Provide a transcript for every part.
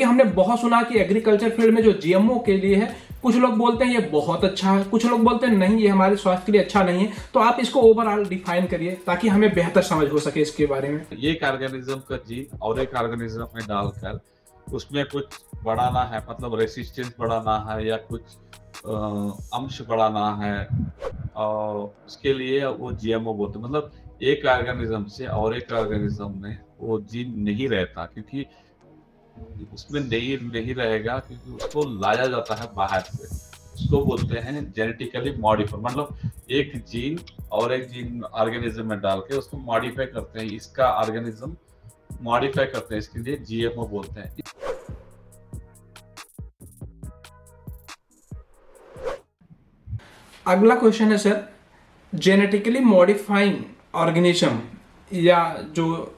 कि हमने बहुत सुना कि एग्रीकल्चर फील्ड में जो जीएमओ के लिए है, कुछ लोग बोलते हैं ये बहुत अच्छा है, कुछ लोग बोलते हैं नहीं ये हमारे स्वास्थ्य के लिए अच्छा नहीं है। तो आप इसको ओवरऑल डिफाइन करिए ताकि हमें बेहतर समझ हो सके इसके बारे में। एक ऑर्गेनिज्म का जीन और एक ऑर्गेनिज्म में डालकर उसमें कुछ बढ़ाना है, मतलब रेसिस्टेंस बढ़ाना है या कुछ अंश बढ़ाना है, और उसके लिए वो जीएमओ बोलते हैं। मतलब एक ऑर्गेनिज्म से और एक ऑर्गेनिज्म में वो जीन नहीं रहता, क्योंकि उसमें नहीं नहीं रहेगा, क्योंकि उसको लाया जाता है बाहर से। उसको बोलते हैं जेनेटिकली मॉडिफाई, मतलब एक जीन और एक जीन ऑर्गेनिज्म में डाल के उसको मॉडिफाई करते हैं, इसका ऑर्गेनिज्म मॉडिफाई करते हैं, इसके लिए जीएमओ बोलते हैं। अगला क्वेश्चन है सर, जेनेटिकली मॉडिफाइंग ऑर्गेनिज्म या जो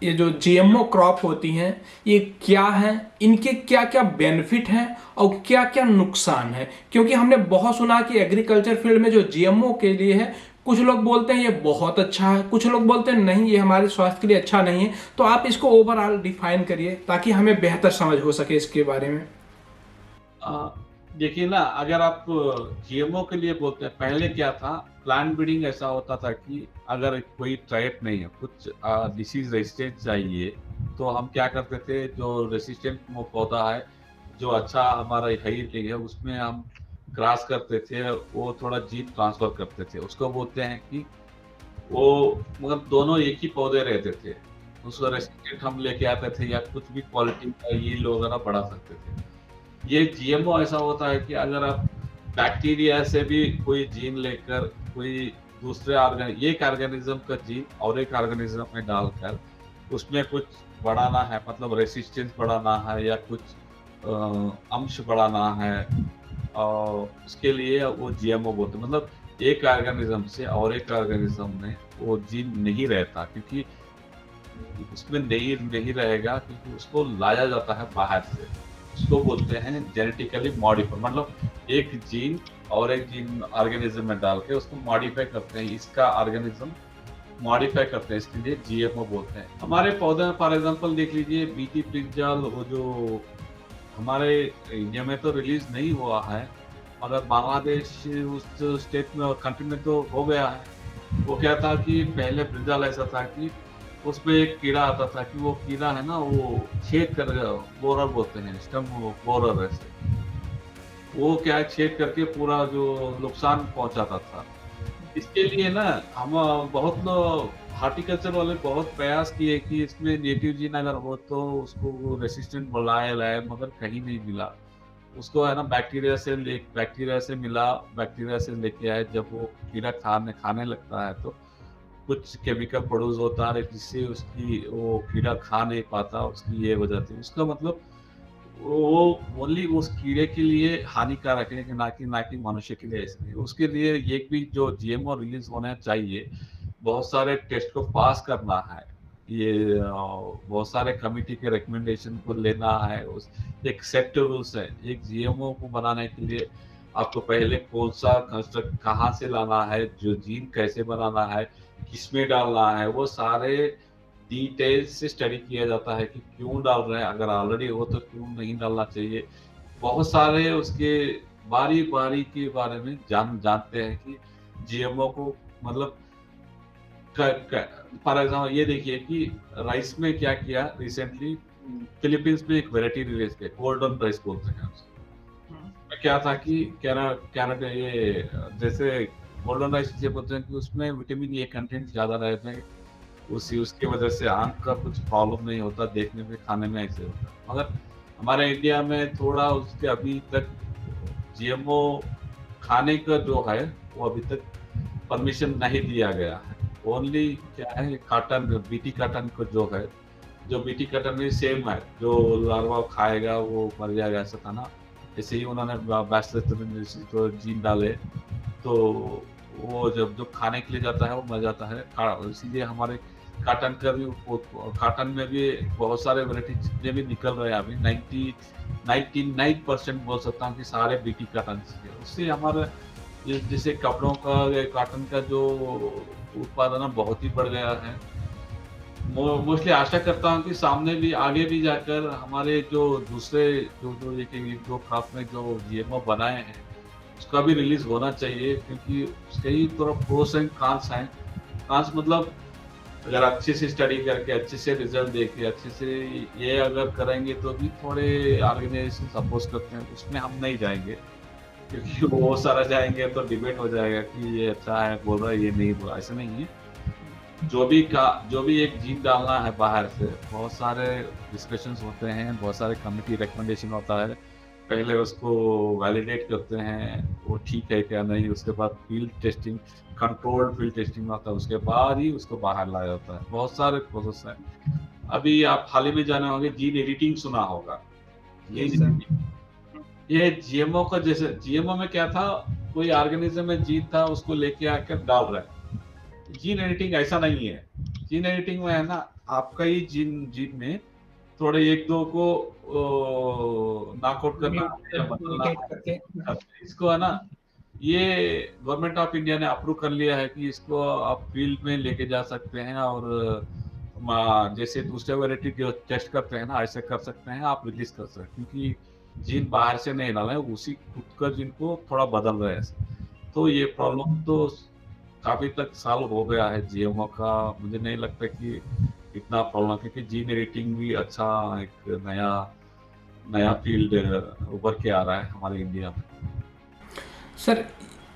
ये जो जीएमओ क्रॉप होती हैं, ये क्या हैं, इनके क्या क्या बेनिफिट हैं और क्या क्या नुकसान है? क्योंकि हमने बहुत सुना कि एग्रीकल्चर फील्ड में जो जीएमओ के लिए है, कुछ लोग बोलते हैं ये बहुत अच्छा है, कुछ लोग बोलते हैं नहीं ये हमारे स्वास्थ्य के लिए अच्छा नहीं है। तो आप इसको ओवरऑल डिफाइन करिए ताकि हमें बेहतर समझ हो सके इसके बारे में। आ, देखिए ना, अगर आप जीएमओ के लिए बोलते हैं, पहले क्या था, प्लांट ब्रीडिंग ऐसा होता था कि अगर कोई ट्राइट नहीं है, कुछ डिसीज रेजिस्टेंट चाहिए, तो हम क्या करते थे, जो रेसिस्टेंट पौधा है, जो अच्छा हमारा हाइट है, उसमें हम क्रॉस करते थे, वो थोड़ा जीन ट्रांसफर करते थे, उसको बोलते हैं कि वो, मतलब दोनों एक ही पौधे रहते थे, उसको रेसिस्टेंट हम लेके आते थे या कुछ भी क्वालिटी का यील्ड वगैरह बढ़ा सकते थे। ये जीएमओ ऐसा होता है कि अगर आप बैक्टीरिया से भी कोई जीन लेकर कोई दूसरे एक ऑर्गेनिज्म का जीन और एक ऑर्गेनिज्म में डालकर उसमें कुछ बढ़ाना है, मतलब रेसिस्टेंस बढ़ाना है या कुछ अंश बढ़ाना है, और उसके लिए वो जीएमओ बोलते हैं। मतलब एक ऑर्गेनिज्म से और एक ऑर्गेनिज्म में वो जीन नहीं रहता, क्योंकि उसमें नहीं नहीं रहेगा, क्योंकि उसको लाया जाता है बाहर से। उसको बोलते हैं जेनेटिकली मॉडिफाई, मतलब एक जीन और एक जीन ऑर्गेनिज्म में डाल के उसको मॉडिफाई करते हैं, इसका ऑर्गेनिज्म मॉडिफाई करते हैं, इसके लिए जीएमओ बोलते हैं। हमारे पौधे में फॉर एग्जांपल देख लीजिए, बीटी ब्रिंजल, वो जो हमारे इंडिया में तो रिलीज नहीं हुआ है, मगर बांग्लादेश उस स्टेट में और कंट्री में तो हो गया है। वो क्या था कि पहले ब्रिंजल ऐसा था कि उसमें एक कीड़ा आता था, कि वो कीड़ा है ना, वो छेद कर, बोरर बोलते हैं, स्टम बोरर ऐसे, वो क्या है, छेद करके पूरा जो नुकसान पहुंचाता था। इसके लिए ना हम बहुत लोग हार्टिकल्चर वाले बहुत प्रयास किए कि इसमें नेटिव जीन अगर हो तो उसको रेसिस्टेंट बनाए लाए, मगर कहीं नहीं मिला। उसको है ना बैक्टीरिया से मिला, बैक्टीरिया से लेके आए, जब वो कीड़ा खाने खाने लगता है तो कुछ केमिकल प्रोड्यूस होता है जिससे उसकी वो कीड़ा खा नहीं पाता, उसकी ये वजह थी। उसका मतलब वो ओनली उस कीड़े के लिए हानिकारक है, कि ना कि मनुष्य के लिए ऐसे नहीं। उसके लिए एक भी जो जीएमओ रिलीज होना चाहिए, बहुत सारे टेस्ट को पास करना है, ये बहुत सारे कमिटी के रिकमेंडेशन को लेना है, उस एक सेट रूल्स है। एक जीएमओ को बनाने के लिए आपको पहले कौन सा कंस्ट्रक्ट कहाँ से लाना है, जो जीन कैसे बनाना है, किसमें डालना है, वो सारे डिटेल से स्टडी किया जाता है कि क्यों डाल रहे हैं, अगर ऑलरेडी हो तो क्यों नहीं डालना चाहिए। बहुत सारे उसके बारी बारी के बारे में जानते हैं कि जीएमओ को, मतलब फॉर एग्जाम्पल ये देखिए कि राइस में क्या किया रिसेंटली, फिलीपींस में एक वेराइटी रिलीज किया, गोल्डन राइस बोलते हैं उसको। उसमें क्या था कि कैनाडा ये जैसे गोल्डन राइस इसलिए बोलते हैं कि उसमें विटामिन ए कंटेंट ज्यादा रहते हैं, उसी उसकी वजह से आंख का कुछ प्रॉब्लम नहीं होता, देखने में खाने में ऐसे होता है। मगर हमारे इंडिया में थोड़ा उसके अभी तक जीएमओ खाने का जो है वो अभी तक परमिशन नहीं दिया गया है। ओनली क्या है, काटन, बीटी काटन को जो है, जो बीटी काटन में सेम है, जो लार्वा खाएगा वो मर जाएगा, ऐसा था ना। ऐसे ही उन्होंने बैसिलस तो जीन डाले, तो वो जब जो खाने के लिए जाता है वो मर जाता है। इसीलिए हमारे काटन का भी काटन में भी बहुत सारे वैरायटी जितने भी निकल रहे हैं अभी 99% बोल सकता हूँ कि सारे बीटी काटन से, उससे हमारे जैसे कपड़ों का, काटन का जो उत्पादन बहुत ही बढ़ गया है। मोस्टली आशा करता हूँ कि सामने भी आगे भी जाकर हमारे जो दूसरे जो जो ये कि जो क्रॉप में जो जीएमओ बनाए हैं उसका भी रिलीज होना चाहिए, क्योंकि उसके ही थोड़ा प्रोस एंड कॉन्स हैं। कॉन्स मतलब अगर अच्छे से स्टडी करके अच्छे से रिजल्ट देके अच्छे से ये अगर करेंगे तो भी थोड़े ऑर्गेनाइजेशन सपोज करते हैं, उसमें हम नहीं जाएंगे, क्योंकि वो सारा जाएंगे तो डिबेट हो जाएगा कि ये अच्छा है बोल रहा है, ये नहीं बोल रहा, ऐसा नहीं है। जो भी एक जीन डालना है बाहर से, बहुत सारे डिस्कशंस होते हैं, बहुत सारे कमिटी रिकमेंडेशन होता है, पहले उसको वैलिडेट करते हैं वो ठीक है क्या नहीं, उसके बाद field testing, controlled field testing होता है, उसके बाद ही उसको बाहर लाया जाता है, बहुत सारे प्रोसेस हैं। अभी आप हाल ही में जाने होंगे जीन एडिटिंग, सुना होगा यस जीन सर। एडिटिंग। ये जीएमओ का, जैसे जीएमओ में क्या था, कोई ऑर्गेनिज्म में जीन था उसको लेके आकर डाल रहे हैं। जीन एडिटिंग ऐसा नहीं है। जीन एडिटिंग में है ना, आपका ही जीन जीन में थोड़े एक दो को नॉकआउट करना है या बदलना म्यूटेट करके। है, इसको है ना, ये गवर्नमेंट ऑफ इंडिया ने अप्रूव कर लिया है कि इसको आप फील्ड में लेके जा सकते हैं, और जैसे दूसरे वैरायटी जो टेस्ट करते हैं ना ऐसे कर सकते हैं, आप रिलीज कर सकते हैं, क्योंकि जीन बाहर से नहीं डाला है, उसी खुद का जीन को थोड़ा बदल रहे हैं। तो ये प्रॉब्लम तो काफी तक सॉल्व हो गया है जीएमओ का, मुझे नहीं लगता कि इतना प्रॉब्लम, क्योंकि जीन एडिटिंग भी अच्छा एक नया नया फील्ड उभर के आ रहा है हमारे इंडिया में। सर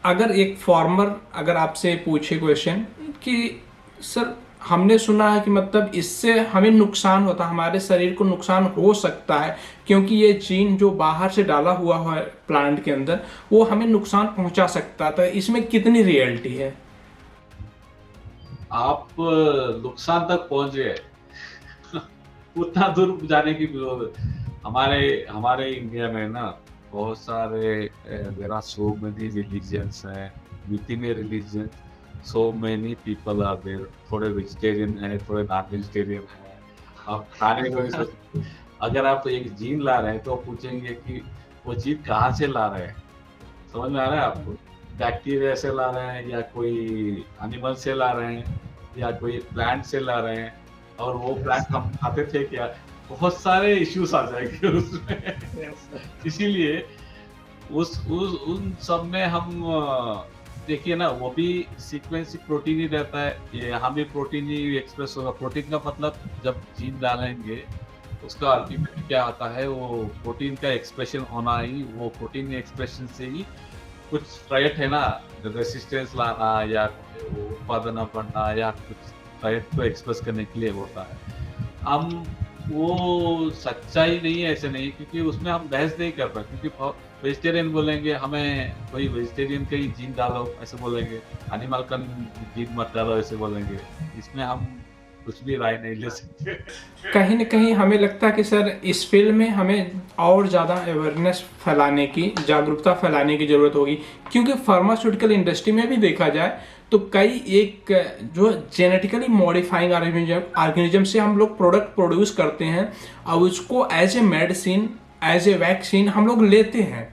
अगर एक फार्मर अगर आपसे पूछे क्वेश्चन कि सर हमने सुना है कि मतलब इससे हमें नुकसान होता है, हमारे शरीर को नुकसान हो सकता है क्योंकि ये जीन जो बाहर से डाला हुआ है प्लांट के अंदर वो हमें नुकसान पहुंचा सकता है, तो इसमें कितनी रियलिटी है? आप नुकसान तक पहुंच गए उतना दूर जाने की हमारे हमारे इंडिया में ना बहुत सारे there are so many religions हैं, within a religion so many people are there, थोड़े वेजिटेरियन है, थोड़े नॉन वेजिटेरियन है। आप खाने को भी सोच, अगर आप एक जीन ला रहे हैं तो पूछेंगे कि वो जीन कहाँ से ला रहे हैं, समझ में आ रहा है आपको? बैक्टीरिया से ला रहे हैं या कोई एनिमल से ला रहे हैं या कोई प्लांट से ला रहे हैं, और वो प्लांट हम खाते थे क्या, बहुत सारे इश्यूज आ जाएंगे उसमें। इसीलिए उस उन सब में हम देखिए ना, वो भी सीक्वेंस प्रोटीन ही रहता है, ये यहाँ भी प्रोटीन ही एक्सप्रेस होगा। प्रोटीन का मतलब जब जीन डालेंगे उसका अल्टीमेटली क्या आता है, वो प्रोटीन का एक्सप्रेशन होना ही, वो प्रोटीन एक्सप्रेशन से ही कुछ ट्रायट है ना, रेसिस्टेंस लाना या उत्पादन बढ़ना या कुछ ट्रायट को एक्सप्रेस करने के लिए होता है। हम वो सच्चाई नहीं है ऐसे नहीं, क्योंकि उसमें हम बहस नहीं कर पाए, क्योंकि वेजिटेरियन बोलेंगे हमें कोई वेजिटेरियन का ही जीन डालो ऐसे बोलेंगे, एनिमल का जीन मत डालो ऐसे बोलेंगे, इसमें हम कुछ भी राय नहीं ले सकते। कहीं ना कहीं हमें लगता है कि सर इस फील्ड में हमें और ज़्यादा अवेयरनेस फैलाने की, जागरूकता फैलाने की ज़रूरत होगी, क्योंकि फार्मास्यूटिकल इंडस्ट्री में भी देखा जाए तो कई एक जो जेनेटिकली मॉडिफाइंग ऑर्गेनिज्म से हम लोग प्रोडक्ट प्रोड्यूस करते हैं और उसको as a medicine, as a vaccine हम लोग लेते हैं।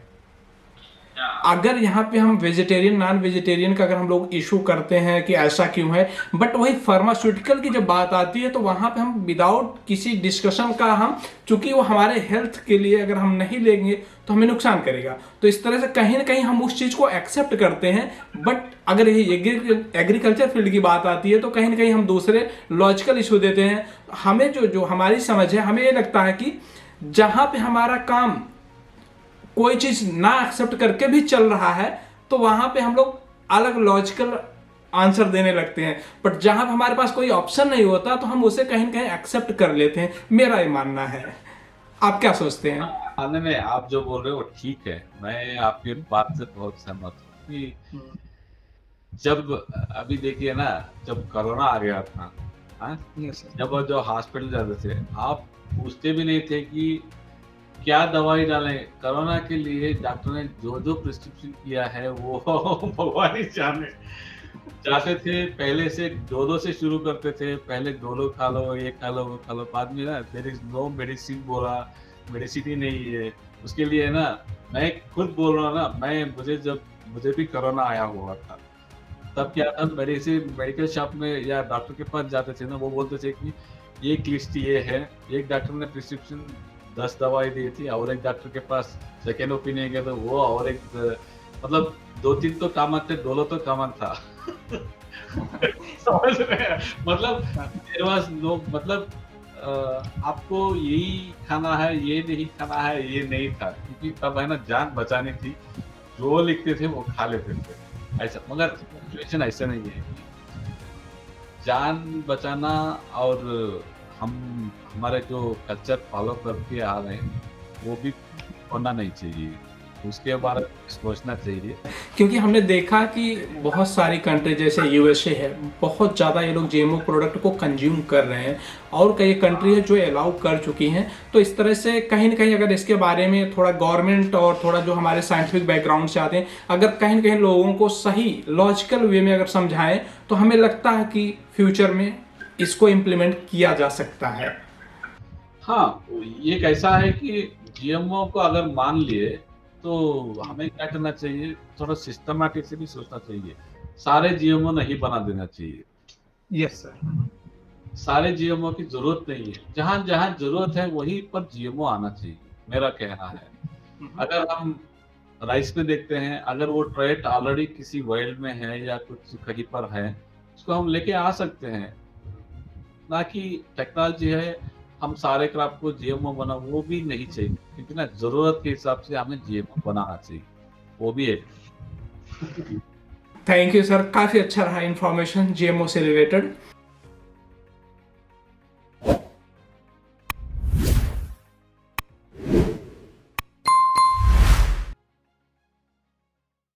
अगर यहाँ पे हम वेजिटेरियन नॉन वेजिटेरियन का अगर हम लोग इशू करते हैं कि ऐसा क्यों है, बट वही फार्मास्यूटिकल की जब बात आती है तो वहाँ पे हम विदाउट किसी डिस्कशन का हम, चूंकि वो हमारे हेल्थ के लिए अगर हम नहीं लेंगे तो हमें नुकसान करेगा, तो इस तरह से कहीं ना कहीं हम उस चीज़ को एक्सेप्ट करते हैं। बट अगर ये एग्रीकल्चर फील्ड की बात आती है तो कहीं ना कहीं हम दूसरे लॉजिकल इशू देते हैं। हमें जो जो हमारी समझ है, हमें ये लगता है कि जहाँ पे हमारा काम कोई चीज ना एक्सेप्ट करके भी चल रहा है तो वहां पे हम लोग अलग लॉजिकल आंसर देने लगते हैं, बट जहां पे हमारे पास कोई ऑप्शन नहीं होता तो हम उसे कहीं ना कहीं एक्सेप्ट कर लेते हैं। मेरा ये मानना है, आप क्या सोचते हैं? नहीं नहीं, आप जो बोल रहे हो वो ठीक है, मैं आपकी बात से बहुत सहमत हूँ कि जब अभी देखिए ना, जब कोरोना आ गया था, हाँ, यस जब वो जो हॉस्पिटल जाते थे आप पूछते भी नहीं थे कि क्या दवाई डालें कोरोना के लिए, डॉक्टर ने जो जो प्रिस्क्रिप्शन किया है वो भगवान ही जाने। चाहते थे पहले से डोलो से शुरू करते थे, पहले डोलो खा लो, ये खा लो, वो खा लो, बाद में ना देयर इज नो मेडिसिन बोला, मेडिसिन ही नहीं है उसके लिए ना। मैं खुद बोल रहा हूँ ना, मैं मुझे जब मुझे भी कोरोना आया हुआ था, तब क्या था, मेडिसिन मेडिकल शॉप में या डॉक्टर के पास जाते थे ना, वो बोलते थे कि ये लिस्ट ये है। एक डॉक्टर ने प्रिस्क्रिप्शन 10 दवाई दी थी, और एक डॉक्टर के पास सेकेंड ओपिनियन गया तो वो, और एक मतलब 2-3 तो कॉमन थे, दोनों तो कॉमन था। समझ रहे हैं? मतलब मेरे पास लोग मतलब आपको यही खाना है, ये नहीं खाना है, ये नहीं था, क्योंकि तब है ना जान बचानी थी, जो लिखते थे वो खा लेते थे ऐसा। मगर सिचुएशन ऐसा नहीं है कि जान बचाना, और हम हमारे जो कल्चर फॉलो करके आ रहे हैं वो भी होना नहीं चाहिए, उसके बारे में सोचना चाहिए। क्योंकि हमने देखा कि बहुत सारी कंट्री जैसे यूएसए है, बहुत ज़्यादा ये लोग जीएमओ प्रोडक्ट को कंज्यूम कर रहे हैं, और कई कंट्री है जो अलाउ कर चुकी हैं। तो इस तरह से कहीं ना कहीं अगर इसके बारे में थोड़ा गवर्नमेंट और थोड़ा जो हमारे साइंटिफिक बैकग्राउंड से आते हैं, अगर कहीं ना कहीं लोगों को सही लॉजिकल वे में अगर समझाएं, तो हमें लगता है कि फ्यूचर में इसको इम्प्लीमेंट किया जा सकता है। हाँ, ये कैसा है कि जीएमओ को अगर मान लिए तो हमें क्या करना चाहिए, थोड़ा सिस्टमैटिक से भी सोचना चाहिए। सारे जीएमओ नहीं बना देना चाहिए। Yes sir. सारे जीएमओ की जरूरत नहीं है, जहां जहां जरूरत है वहीं पर जीएमओ आना चाहिए, मेरा कहना है। अगर हम राइस में देखते हैं, अगर वो ट्रेट ऑलरेडी किसी वर्ल्ड में है या कुछ कहीं पर है, उसको हम लेके आ सकते हैं। ना कि टेक्नोलॉजी है, हम सारे क्रॉप को जीएमओ बना, वो भी नहीं चाहिए, क्योंकि ना जरूरत के हिसाब से हमें जीएमओ बनाना चाहिए, वो भी है। थैंक यू सर, काफ़ी अच्छा रहा इन्फॉर्मेशन जीएमओ से रिलेटेड।